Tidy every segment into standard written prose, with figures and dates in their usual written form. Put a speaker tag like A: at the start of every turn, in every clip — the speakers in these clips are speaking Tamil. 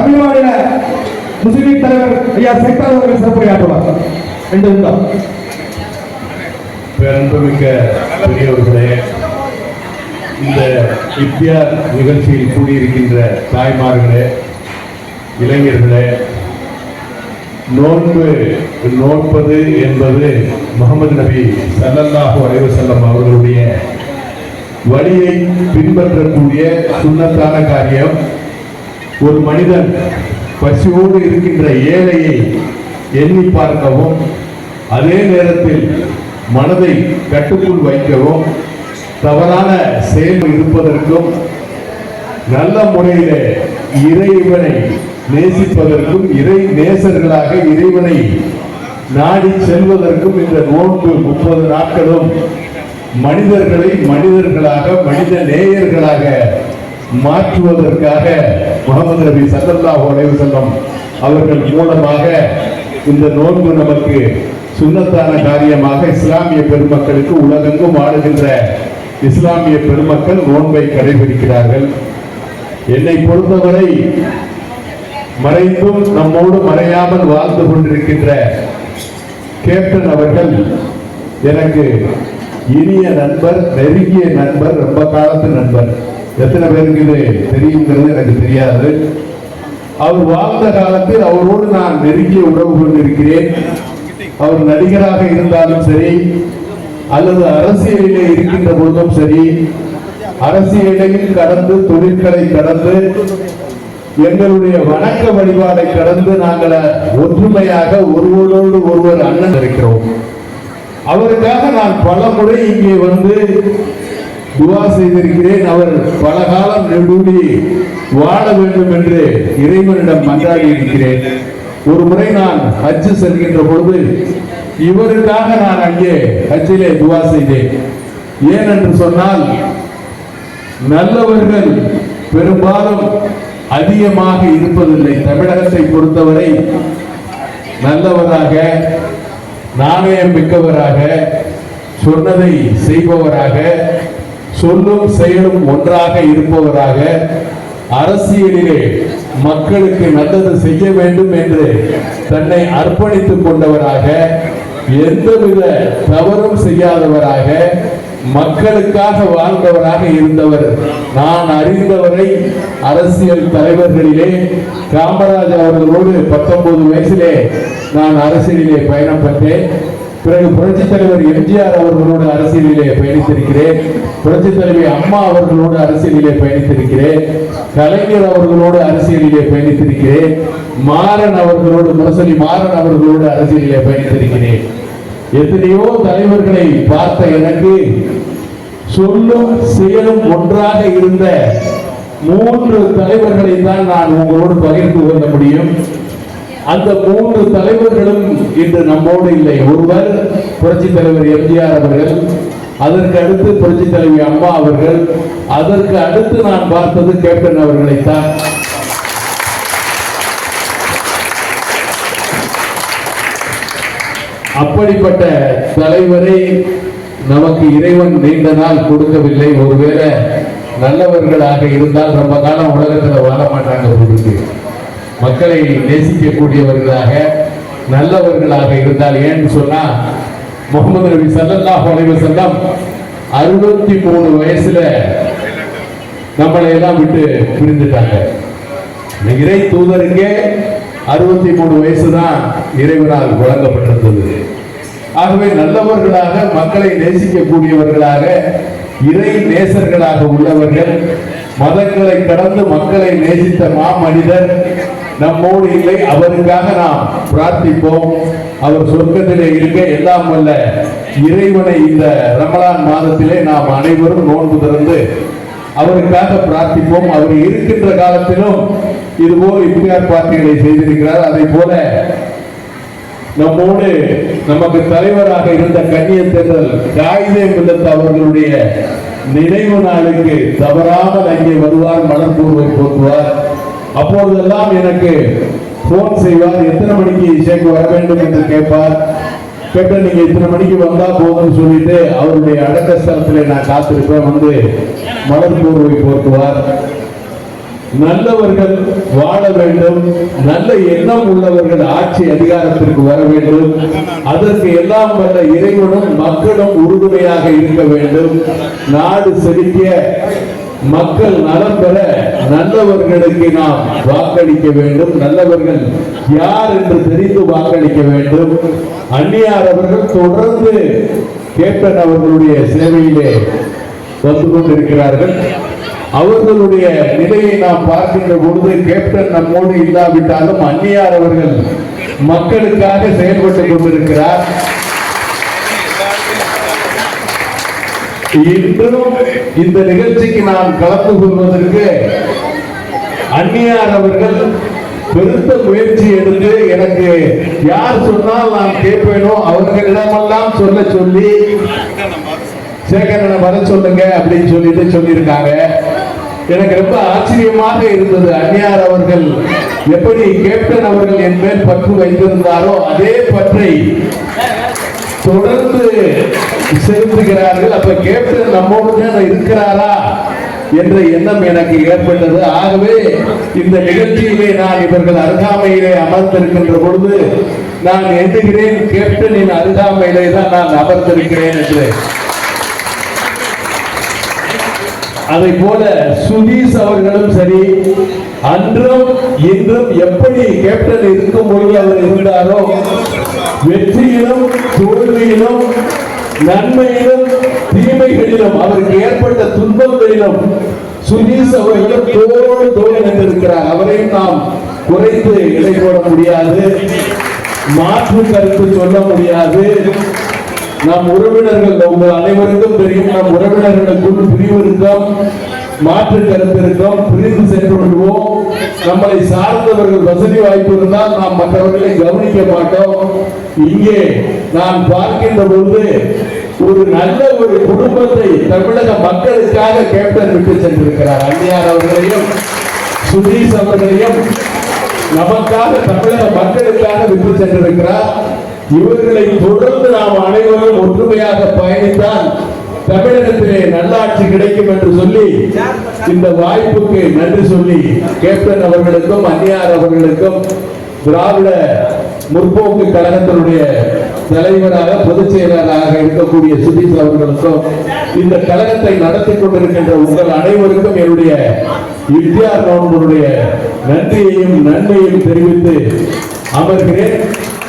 A: தமிழ் மாநில முஸ்லிம் லீக் தலைவர் ஐயா சைத்தார் அவர்கள் சிறப்புரையாற்றுவார்.
B: பேரன்புமிக்க பெரியவர்களே, இந்த இஃப்தியார் நிகழ்ச்சியில் கூடியிருக்கின்ற தாய்மார்களே, இளைஞர்களே, நோன்பு நோற்பது என்பது முஹம்மது நபி ஸல்லல்லாஹு அலைஹி வஸல்லம் அவர்களுடைய வழியை பின்பற்றக்கூடிய சுன்னத்தான காரியம். ஒரு மனிதன் பசியோடு இருக்கின்ற ஏழையை எண்ணி பார்க்கவும், அதே நேரத்தில் மனதை கட்டுக்குள் வைக்கவும், தவறான செயல் இருப்பதற்கும், நல்ல முறையில் இறைவனை நேசிப்பதற்கும், இறை நேசர்களாக இறைவனை நாடி செல்வதற்கும் இந்த நோன்பு 30 நாட்களும் மனிதர்களை மனிதர்களாக, மனித நேயர்களாக மாற்றுவதற்காக முஹம்மது நபி ஸல்லல்லாஹு அலைஹி வஸல்லம் அவர்கள் மூலமாக இந்த நோன்பு நமக்கு சுன்னத்தான காரியமாக இஸ்லாமிய பெருமக்களுக்கு உலகெங்கும் வாழுகின்ற இஸ்லாமிய பெருமக்கள் நோன்பை கடைபிடிக்கிறார்கள். என்னை பொறுத்தவரை மறைந்தும் நம்மோடு மறையாமல் வாழ்ந்து கொண்டிருக்கின்ற கேப்டன் அவர்கள் எனக்கு இனிய நண்பர், நெருங்கிய நண்பர், ரொம்ப காலத்து நண்பர். எத்தனை பேருக்கு இது தெரியுங்கிறது எனக்கு தெரியாது. அவர் வாழ்ந்த காலத்தில் அவரோடு நான் நெருங்கிய உறவு கொண்டிருக்கிறேன். அவர் நடிகராக இருந்தாலும் சரி, அல்லது அரசியலிலே இருக்கின்ற பொழுதும் சரி, அரசியலையும் கடந்து, தொழில்களை கடந்து, எங்களுடைய வணக்க வழிபாடை கடந்து நாங்கள் ஒற்றுமையாக ஒருவரோடு ஒருவர் அண்ணன் இருக்கிறோம். அவருக்காக நான் பல முறை இங்கே வந்து துவா செய்திருக்கிறேன். அவர் பல காலம் நெடுடி வாழ வேண்டும் என்று இறைவனிடம் மன்றாடி இருக்கிறேன். ஒரு முறை நான் ஹஜ் செல்கின்ற பொழுது இவருக்காக நான் அங்கே ஹஜ்ஜிலே துவா செய்தேன். ஏன் என்று சொன்னால், நல்லவர்கள் பெரும்பாலும் அதிகமாக இருப்பதில்லை. தமிழகத்தை பொறுத்தவரை நல்லவராக, நாணயம் மிக்கவராக, சொன்னதை செய்பவராக, சொல்லும் செயலும் ஒன்றாக இருப்பவராக, அரசியலிலே மக்களுக்கு நல்லது செய்ய வேண்டும் என்று தன்னை அர்ப்பணித்துக் கொண்டவராக, எந்தவித தவறும் செய்யாதவராக, மக்களுக்காக வாழ்ந்தவராக இருந்தவர். நான் அறிந்தவரை அரசியல் தலைவர்களிலே காமராஜ் அவர்களோடு 19 வயசிலே நான் அரசியலிலே பயணம் பெற்றேன். பிறகு புரட்சி தலைவர் எம்ஜிஆர் அவர்களோடு அரசியலிலே பயணித்திருக்கிறேன். புரட்சி தலைவி அம்மா அவர்களோடு அரசியலிலே பயணித்திருக்கிறேன். கலைஞர் அவர்களோடு அரசியலிலே பயணித்திருக்கிறேன். மாறன் அவர்களோடு, முரசொலி மாறன் அவர்களோடு அரசியலிலே பயணித்திருக்கிறேன். எத்தனையோ தலைவர்களை பார்த்த எனக்கு சொல்லும் செயலும் ஒன்றாக இருந்த 3 தலைவர்களை தான் நான் உங்களோடு பகிர்ந்து கொள்ள முடியும். அந்த 3 தலைவர்களும் இன்று நம்மோடு இல்லை. ஒருவர் புரட்சி தலைவர் எம்ஜிஆர் அவர்கள், அதற்கு அடுத்து புரட்சி தலைவி அம்மா அவர்கள், அதற்கு அடுத்து நான் பார்த்தது கேப்டன் அவர்களைத்தான். அப்படிப்பட்ட தலைவரை நமக்கு இறைவன் நீண்ட நாள் கொடுக்கவில்லை. ஒருவேளை நல்லவர்களாக இருந்தால் ரொம்ப காலம் உலகத்தில் வாழ மாட்டாங்க. மக்களை நேசிக்கக்கூடியவர்களாக, நல்லவர்களாக இருந்தால், ஏன்னு சொன்னா முஹம்மது நபி ஸல்லல்லாஹு அலைஹி வஸல்லம் 63 வயசுல நம்மளை எல்லாம் விட்டு பிரிந்துட்டாங்க. இறை தூதருக்கே 63 வயசுதான் இறைவனால் வழங்கப்பட்டிருந்தது. ஆகவே நல்லவர்களாக, மக்களை நேசிக்கக்கூடியவர்களாக, இறை நேசர்களாக உள்ளவர்கள், மதங்களை கடந்து மக்களை நேசித்த மாமனிதர் நம்மோடு இல்லை. அவருக்காக நாம் பிரார்த்திப்போம். அவர் சொர்க்கத்திலே இருக்க எல்லாம் வல்ல இறைவனை இந்த ரமலான் மாதத்திலே நாம் அனைவரும் நோன்பு திறந்து அவருக்காக பிரார்த்திப்போம். அவர் இருக்கின்ற காலத்திலும் இதுபோல் இஃப்தியார் பார்ட்டிகளை செய்திருக்கிறார். அதை போல நம்மோடு நமக்கு தலைவராக இருந்த கண்ணியத்தேர்தல் காயிதே மில்லத் அவர்களுடைய நினைவு நாளுக்கு தவறாமல் அங்கே வருவார், மலர்பூர்வை போக்குவார். அப்பொழுதெல்லாம் எனக்கு போன் செய்வார். எத்தனை மணிக்கு ஷேக் வர வேண்டும் என்று கேட்பார். கேட்ட நீங்க இத்தனை மணிக்கு வந்தா போதும்னு சொல்லிட்டு அவருடைய அடக்க ஸ்தலத்திலே நான் காத்திருப்பேன். வந்து மலர்பூர்வை போக்குவார். நல்லவர்கள் வாழ வேண்டும், நல்ல எண்ணம் உள்ளவர்கள் ஆட்சி அதிகாரத்திற்கு வர வேண்டும். அதற்கு எல்லாம் வல்ல இறைவனும் மக்களும் உறுதுணையாக இருக்க வேண்டும். நாடு செழிக்க, மக்கள் நலம் பெற நல்லவர்களுக்கு நாம் வாக்களிக்க வேண்டும். நல்லவர்கள் யார் என்று தெரிந்து வாக்களிக்க வேண்டும். அந்நியார் அவர்கள் தொடர்ந்து கேப்டன் அவர்களுடைய சேவையிலே வந்து கொண்டிருக்கிறார்கள். அவர்களுடைய நிலையை நாம் பார்க்கின்ற பொழுது கேப்டன் நம்மோடு இல்லாவிட்டாலும் அந்நியார் அவர்கள் மக்களுக்காக செயல்பட்டுக் கொண்டிருக்கிறார். இன்றும் இந்த நிகழ்ச்சிக்கு நாம் கலந்து கொள்வதற்கு அந்நியார் அவர்கள் பெருத்த முயற்சி எடுத்து எனக்கு யார் சொன்னால் நான் கேட்பேனோ அவர்களிடமெல்லாம் சொல்ல சொல்லி சேகரனை வர சொல்லுங்க அப்படின்னு சொல்லியிருக்காங்க. எனக்கு ரொம்ப ஆச்சரியமாக இருந்தது. அந்நியார் அவர்கள் எப்படி கேப்டன் அவர்கள் என் மேல் பற்று வைத்திருந்தாரோ அதே பற்றை தொடர்ந்து செலுத்துகிறார்கள். அப்ப கேப்டன் நம்மோடு இருக்கிறாரா என்ற எண்ணம் எனக்கு ஏற்பட்டது. ஆகவே இந்த நிகழ்ச்சியிலே நான் இவர்கள் அருகாமையிலே அமர்ந்திருக்கின்ற பொழுது நான் எண்ணுகிறேன், கேப்டனின் அருகாமையிலே தான் நான் அமர்ந்திருக்கிறேன் என்று. அதை போல சுதீஷ் அவர்களும் சரி, அன்றும் இன்றும் எப்படி கேப்டன் இருக்கும் பொழுது அவர் இருந்தாரோ, வெற்றியிலும் தோல்வியிலும் நன்மையிலும் தீமைகளிலும் அவருக்கு ஏற்பட்ட துன்பங்களிலும் சுதீஷ் அவர்களும் தோடு தோல் நின்றிருக்கிறார். அவரையும் நாம் குறைத்து இடை போட முடியாது, மாற்று கருத்து சொல்ல முடியாது. நம் உறவினர்கள் உங்கள் அனைவருக்கும் தெரியும், நம் உறவினர்களுக்குள் பிரிவு இருக்கும், மாற்று கருத்து இருக்கும், பிரிந்து சென்று விடுவோம். நம்மளை சார்ந்தவர்கள் வசதி வாய்ப்பு இருந்தால் நாம் மற்றவர்களை கவனிக்க மாட்டோம். இங்கே நான் பார்க்கின்ற பொழுது ஒரு நல்ல ஒரு குடும்பத்தை தமிழக மக்களுக்காக கேப்டன் விட்டு சென்றிருக்கிறார். அந்நியார் அவர்களையும் சுதீஷ் அவர்களையும் நமக்காக தமிழக மக்களுக்காக விட்டு சென்றிருக்கிறார். இவர்களை தொடர்ந்து நாம் அனைவரும் ஒற்றுமையாக பயணித்தால் தமிழகத்திலே நல்லாட்சி கிடைக்கும் என்று சொல்லி இந்த வாய்ப்புக்கு நன்றி சொல்லி கேப்டன் அவர்களுக்கும் அந்நியார் அவர்களுக்கும் திராவிட முற்போக்கு கழகத்தினுடைய தலைவராக பொதுச் செயலாளராக இருக்கக்கூடிய சுதீஷ் அவர்களுக்கும் இந்த கழகத்தை நடத்தி கொண்டிருக்கின்ற உங்கள் அனைவருக்கும் என்னுடைய இந்தியார் நோன்புடைய நன்றியையும் நன்மையையும் தெரிவித்து அமர்கிறேன்.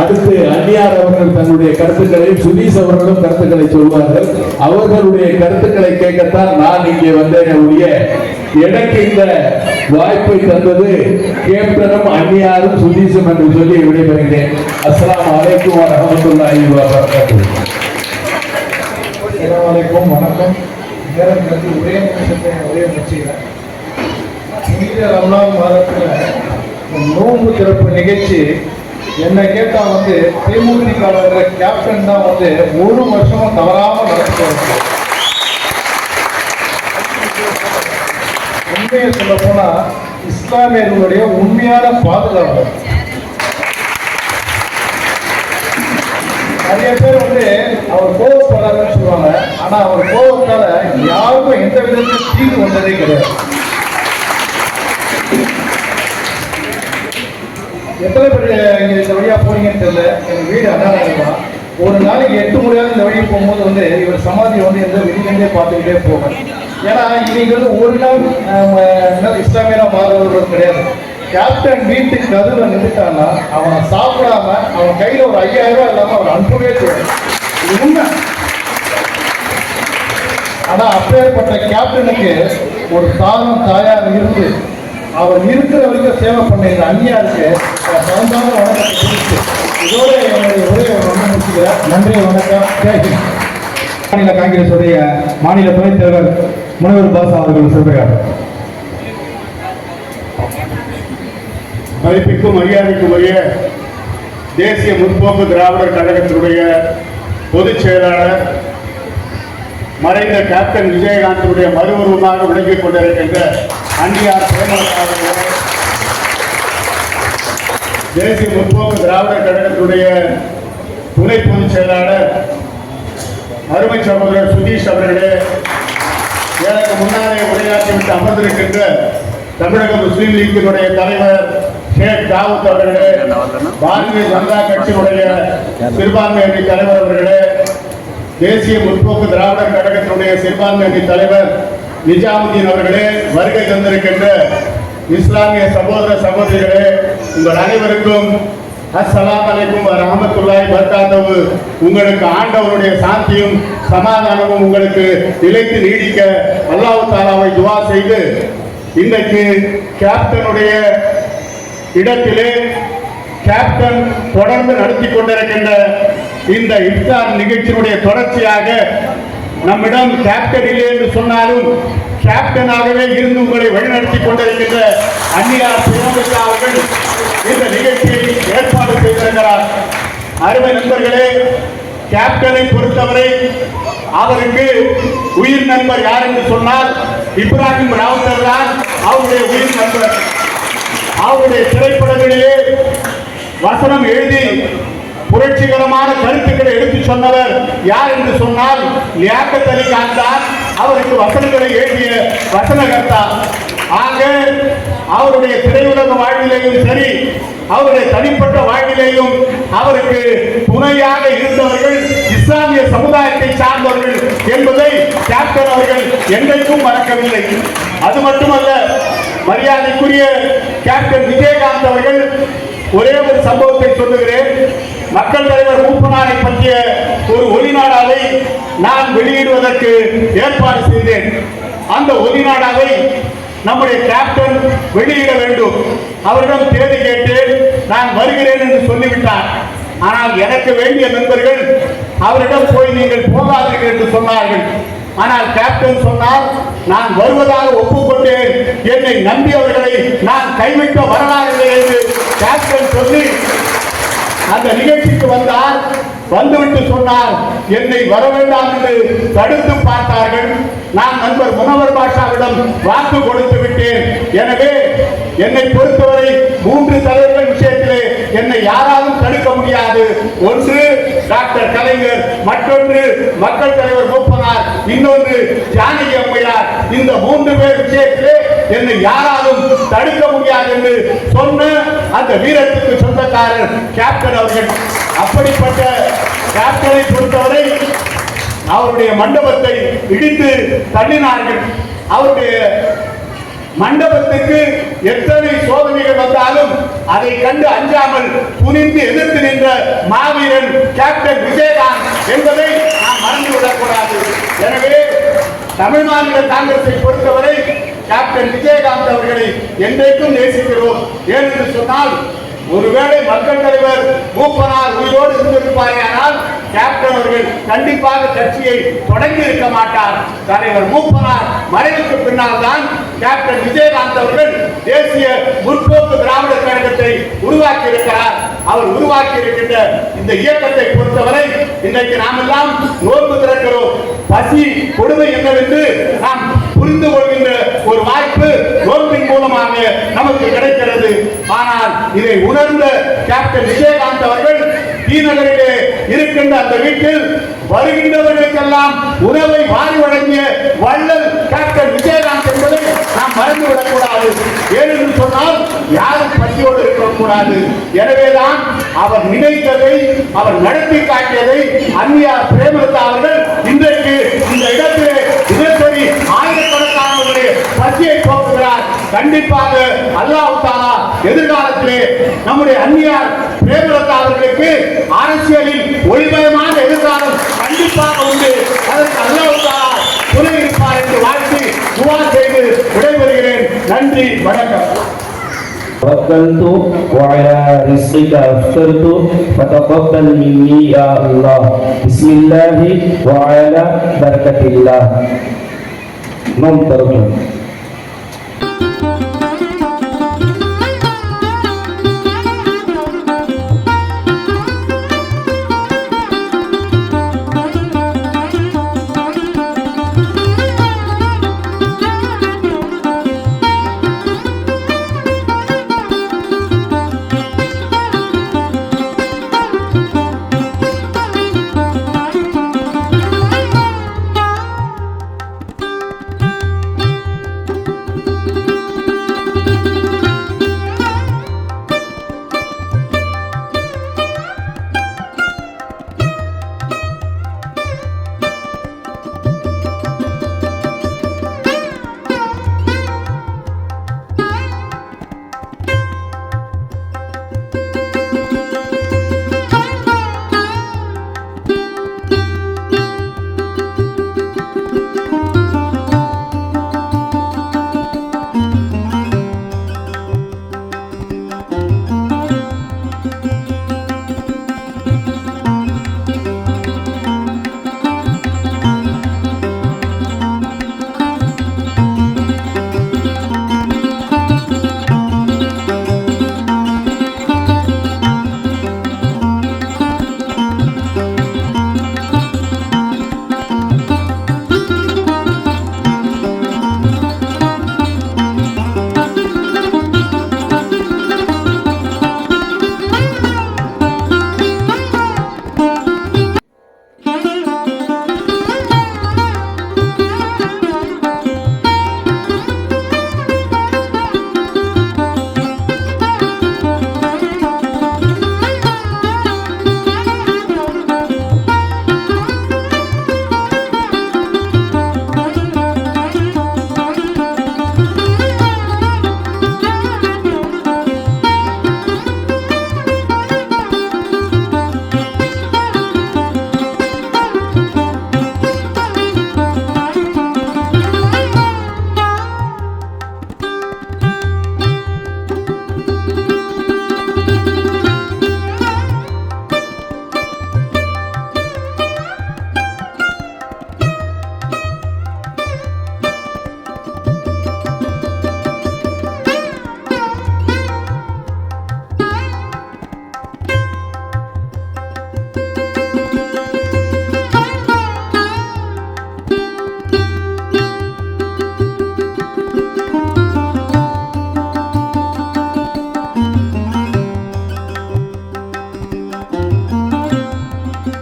B: அடுத்து அந்நியார் அவர்கள் தன்னுடைய கருத்துக்களையும் சுதீஷ் அவர்களும் கருத்துக்களை சொல்வார்கள். அவர்களுடைய கருத்துக்களை கேட்கத்தான் நான் இங்கே வந்தேன். எனக்கு இந்த வாய்ப்பை தந்தது கேப்டனும் அந்நியாரும் சுதீஷும் என்று சொல்லி விடைபெறுகிறேன். அஸ்ஸலாமு அலைக்கும் வரஹ்மத்துல்லாஹி வபரகாத்துஹு.
A: அஸ்ஸலாமு அலைக்கும், வணக்கம். நேரம் கருதி ஒரே முயற்சியில் ரமலான் மாதத்தில் நோன்பு திறப்பு நிகழ்ச்சி என்ன கேட்டா தேமுதிக கேப்டன் தான் ஒரு வருஷமா தவறாம நடத்திட்டு இருக்கு. உண்மையை சொல்ல போனா இஸ்லாமியர்களுடைய உண்மையான பாதுகாப்பு. நிறைய பேர் அவர் கோபப்படாதுன்னு சொல்லுவாங்க. ஆனா அவர் கோபத்தால யாருக்கும் எந்த விதத்திலும் தீர்வு வந்ததே கிடையாது. எத்தனை பேர் இங்க இந்த வழியா போறீங்கன்னு தெரியல. எங்க வீடு அண்ணா ஒரு நாளைக்கு 8 முறையாவது இந்த வழியை போகும்போது இவர் சமாதி எந்த வெளியிலேருந்தே பார்த்துக்கிட்டே போவேன். ஏன்னா இன்னைக்கு ஒரு நாள் இஸ்லாமியரா மாறுவர்கள் கிடையாது. கேப்டன் வீட்டுக்கு கதவுல நின்றுட்டான்னா அவனை சாப்பிடாம அவன் கையில ஒரு 5000 ரூபாய் இல்லாம அவர் அனுப்பவே தேவை. இது உண்மை. ஆனா அப்பேற்பட்ட கேப்டனுக்கு ஒரு தானும் தாயாக இருந்து அவர் இருக்கிற வரைக்கும் சேவை பண்ண இந்த அந்நியாருக்கு பரந்தான வணக்கத்தை தெரிவித்து இதோட என்னுடைய உரையை முடிச்சுக்கிறேன். நன்றி, வணக்கம். மாநில காங்கிரஸ் உடைய மாநில துணைத் தலைவர் முனைவர் பாஸ் அவர்கள் சொல்கிறார்.
C: மதிப்பிற்கும் மரியாதைக்கும் உரிய தேசிய முற்போக்கு திராவிடர் கழகத்தினுடைய பொதுச் செயலாளர் மறைந்த கேப்டன் விஜயகாந்தனுடைய மறு உருவமாக விளங்கிக் கொண்டிருக்கின்ற அந்நியார் பிரேமலதா அவர்களே, தேசிய முற்போக்கு திராவிடர் கழகத்தினுடைய துணை பொதுச் செயலாளர் அருமை சகோதரர் சுதீஷ் அவர்களே, எனக்கு முன்னாலே உரையாற்றிவிட்டு அமர்ந்திருக்கின்ற தமிழக முஸ்லீம் லீக்கினுடைய தலைவர் ஷேக் தாவூத் அவர்களே, பாரதிய ஜனதா கட்சியினுடைய சிறுபான்மை அணி தலைவர் அவர்களே, தேசிய முற்போக்கு திராவிடர் கழகத்தினுடைய சிறுபான்மை அணி தலைவர் நிஜாமுதீன் அவர்களே, வருகை தந்திருக்கின்ற இஸ்லாமிய சகோதர சகோதரிகளே, உங்கள் அனைவருக்கும் அஸ்ஸலாமு அலைக்கும் வரஹ்மத்துல்லாஹி வபரகாத்துஹு. உங்களுக்கு ஆண்டவருடைய சாந்தியும் சமாதானமும் உங்களுக்கு நிலைத்து நீடிக்க அல்லாஹ் தஆலாவை துஆ செய்து, இன்றைக்கு கேப்டனுடைய இடத்திலே கேப்டன் தொடர்ந்து நடத்தி கொண்டிருக்கின்ற இந்த இஃப்தார் நிகழ்ச்சியினுடைய தொடர்ச்சியாக நம்மிடம் கேப்டன் இல்லை என்று சொன்னாலும் கேப்டனாகவே இருந்து உங்களை வழிநடத்தி கொண்டிருக்கின்ற அந்நியார் பிரேமலதா அவர்கள் இந்த நிகழ்ச்சியை ஏற்பாடு செய்திருக்கிறார். அருமை நண்பர்களே, கேப்டனை பொறுத்தவரை அவருக்கு உயிர் நண்பர் யார் என்று சொன்னால் இப்ராஹிம் ராவுத்தர் தான் அவருடைய உயிர் நண்பர். அவருடைய திரைப்படங்களிலே வசனம் எழுதி புரட்சிகரமான கருத்துக்களை எடுத்து சொன்னவர் யார் என்று சொன்னால் லியாக்கத் அலி கான் தான் அவருக்கு வசனங்களை எழுதிய வசனகர்த்தா. ஆக அவருடைய திரையுலக வாழ்விலேயும் சரி, அவருடைய தனிப்பட்ட வாழ்விலேயும் அவருக்கு துணையாக இருந்தவர்கள் இஸ்லாமிய சமுதாயத்தை சார்ந்தவர்கள் என்பதை கேப்டன் அவர்கள் என்றைக்கும் மறக்கவில்லை. அது மட்டுமல்ல, மரியாதைக்குரிய கேப்டன் விஜயகாந்த் அவர்கள் ஒரே ஒரு சம்பவத்தை சொல்லுகிறேன். மக்கள் தலைவர் மூப்பனாரை பற்றிய ஒரு ஒலிநாடாவை நான் வெளியிடுவதற்கு ஏற்பாடு செய்தேன். அந்த ஒலிநாடாவை நம்முடைய கேப்டன் வெளியிட வேண்டும். அவரிடம் தேதி கேட்டேன், நான் வருகிறேன் என்று சொல்லிவிட்டார். ஆனால் எனக்கு வேண்டிய நண்பர்கள் அவரிடம் போய் நீங்கள் போகாதீர்கள் என்று சொன்னார்கள். ஆனால் கேப்டன் சொன்னால், நான் வருவதாக ஒப்புக்கொண்டேன், என்னை நம்பியவர்களை நான் கைவிட்ட வரலாறு என்று கேப்டன் சொல்லி அந்த நிகழ்ச்சிக்கு வந்தார். வந்துவிட்டு சொன்னார், என்னை வர வேண்டாம் என்று தடுத்து பார்த்தார்கள். நான் நண்பர் முனவர் பாஷாவிடம் வாக்கு கொடுத்து விட்டேன். எனவே என்னை பொறுத்தவரை 3 தலைவர்கள் விஷயத்திலே என்னை யாராலும் தடுக்க முடியாது. ஒன்று டாக்டர் கலைஞர், மற்றொன்று மக்கள் தலைவர் மூப்பனார், இன்னொன்று ஜானகி அம்மையார். இந்த 3 பேர் விஷயத்திலே என்னை யாராலும் தடுக்க முடியாது என்று சொன்ன அந்த வீரத்துக்கு சொந்தக்காரர் கேப்டன் அவர்கள். அப்படிப்பட்ட கேப்டனை பொறுத்தவரை அவருடைய மண்டபத்தை இடித்து தள்ளினார்கள். அவருடைய மண்டபத்துக்கு எத்தனை சோதனைகள் வந்தாலும் அதை கண்டு அஞ்சாமல் துணிந்து எதிர்த்து நின்ற மாவீரன் கேப்டன் விஜயகாந்த் என்பதை நாம் மறந்துவிடக்கூடாது. எனவே தமிழ் மாநில காங்கிரஸை பொறுத்தவரை கேப்டன் விஜயகாந்த் அவர்களை என்றைக்கும் நேசிக்கிறோம். ஏனென்று சொன்னால், ஒருவேளை மக்கள் தலைவர் மூப்பனார் உயிரோடு இருந்திருப்பார்கள், கேப்டன் அவர்கள் கண்டிப்பாக கட்சியை தொடங்கி இருக்க மாட்டார். தலைவர் மூப்பனார் மறைவுக்கு பின்னால் தான் கேப்டன் விஜயகாந்த் அவர்கள் தேசிய முற்போக்கு திராவிடர் கழகத்தை உருவாக்கி இருக்கிறார். அவர் உருவாக்கி இருக்கின்ற இந்த இயக்கத்தை பொறுத்தவரை இன்றைக்கு நாம் எல்லாம் நோன்பு திறக்கிறோம். பசி கொடுமை என்னவென்று நாம் புரிந்து கொள்கின்ற ஒரு வாய்ப்பு நோன்பின் மூலமாக நமக்கு கிடைக்கிறது. ஆனால் இதை உணர்ந்த கேப்டன் விஜயகாந்த் அவர்கள் தீநகரிலே இருக்கின்ற அந்த வீட்டில் வருகின்றவர்களுக்கெல்லாம் உணவை வாரி வழங்கிய வள்ளல் கேப்டன் விஜயகாந்த் என்பதை நாம் மறந்துவிடக் கூடாது. ஏனென்று சொன்னால் யாரும் பசியோடு இருக்கக்கூடாது. எனவேதான் அவர் நினைத்ததை, அவர் நடத்தி காட்டியதை அந்நியார் பிரேமலதா அவர்கள் இன்றைக்கு இந்த இடத்திலே தினசரி ஆயிரக்கணக்கானவர்களுடைய பசியை போக்குகிறார். கண்டிப்பாக அல்லாஹ் தஆலா எதிர்காலத்திலே நம்முடைய அந்நியார் பிரேமலதா அவர்களுக்கு அரசியலில் ஒளிமயமான எதிர்காலம் கண்டிப்பாக உண்டு. அதற்கு அல்லாஹ் தஆலா துணை இருப்பார் என்று வாழ்த்தி துஆ செய்து விடைபெறுகிறேன். நன்றி, வணக்கம்.
D: توكلت وعلى رزقك أفطرت فتقبل مني يا الله بسم الله وعلى بركة الله. نوم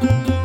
E: Thank you.